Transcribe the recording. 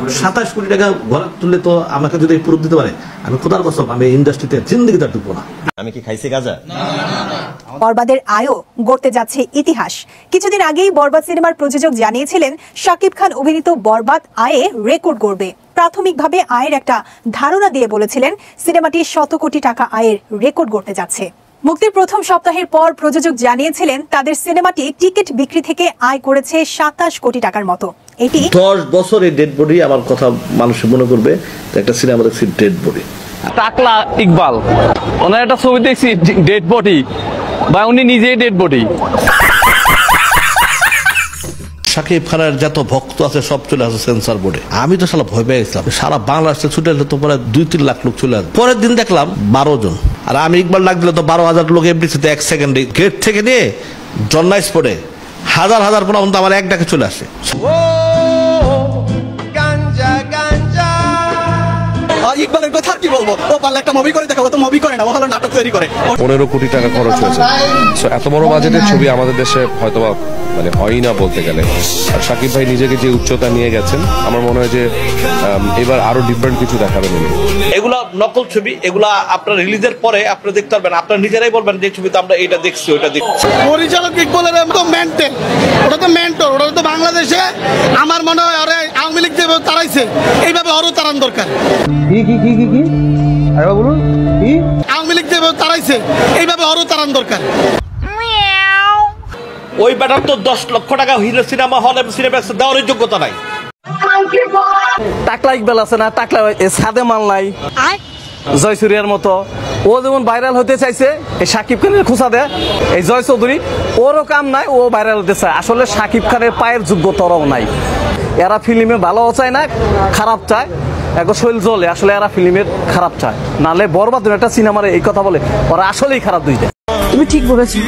27 কোটি টাকা ঘরে তুললে তো আমাকে যদি প্রুফ দিতে পারে, আমি খোদার কসম আমি ইন্ডাস্ট্রিতে জিন্দেগিতে ঢুকবো না। আমি কি খাইছি গাঁজা? বরবাদের আয়ও গড়তে যাচ্ছে ইতিহাস। কিছুদিন আগেই বরবাদ সিনেমার প্রযোজক জানিয়েছিলেন শাকিব খান অভিনীত বরবাদ আয়ে রেকর্ড গড়বে। প্রাথমিকভাবে আয়ের একটা ধারণা দিয়ে বলেছিলেন সিনেমাটি 100 কোটি টাকা আয়ের রেকর্ড গড়তে যাচ্ছে। মুক্তির প্রথম সপ্তাহের পর প্রযোজক জানিয়েছিলেন তাদের সিনেমাটি টিকিট বিক্রি থেকে আয় করেছে 27 কোটি টাকার মতো। এটি 10 বছরের ডেড বডি আমার কথা মানুষ মনে করবে একটা সিনেমা দেখছি ডেড বডি। টাকলা ইকবাল ওনার একটা ছবি দেখছি ডেড বডি, বা উনি নিজেই ডেড বডি। শাকিব খানের যত ভক্ত আছে সব চলে আসে সেন্সর বোর্ডে। আমি তো সারা ভয় পেয়ে গেছিলাম, সারা বাংলাদেশে ছুটে এলে তো পরে 2-3 লাখ লোক চলে আসে। পরের দিন দেখলাম 12 জন, আর আমি ইকবাল ডাক দিলে তো 12,000 লোক এমডিসিতে 1 সেকেন্ডে গেট থেকে নিয়ে জন্নাইস পড়ে হাজার হাজার পর্যন্ত আমার এক ডাকে চলে আসে। ইকবালের কথা কি বলবো, ও পারলে একটা মুভি করে দেখাবো, তো মুভি করে না, ও হলো নাটক তৈরি করে। 15 কোটি টাকা খরচ হয়েছে। এত বড় বাজেটের ছবি আমাদের দেশে হয়তোবা মানে হয়ই না বলতে গেলে। আর শাকিব ভাই নিজেকে যে উচ্চতা নিয়ে গেছেন, আমার মনে হয় যে এবার আরো ডিফারেন্ট কিছু দেখাবেন উনি। এগুলা নকল ছবি, এগুলা আপনার রিলিজের পরে আপনারা দেখতে পারবেন, আপনারা নিজেরাই বলবেন যে ছবিতে আমরা এটা দেখছি ওটা দেখছি। পরিচালক ইকবালের তো মেন্টেল, ওটা তো মেন্টর, ওটা তো বাংলাদেশে আমার মনে হয় আরে আওয়ামী লীগ যে তারাইছে এইভাবে আরো তারান দরকার। কি আরে বলুন কি আওয়ামী লীগ যে তারাইছে এইভাবে আরো তারান দরকার। ওই ব্যাটার তো 10 লক্ষ টাকা হিরো সিনেমা হলে সিনেপ্লেক্স দেওয়ার যোগ্যতা নাই। টাকলা ইকবাল আছে না, টাকলা সাদে মাল নাই জয়সুরিয়ার মতো, ও যেমন ভাইরাল হতে চাইছে এই শাকিব খানের খোঁচা দেয় এই জয় চৌধুরী, ওরও কাম নাই, ও ভাইরাল হতে চায়। আসলে শাকিব খানের পায়ের যোগ্যতাও নাই। এরা ফিল্মে ভালো চায় না, খারাপ চায়, একবার শৈল জ্বলে। আসলে এরা ফিল্মের খারাপ চায়, নাহলে বরবাদ একটা সিনেমার এই কথা বলে ওরা আসলেই খারাপ দুইটা। তুমি ঠিক বলেছো।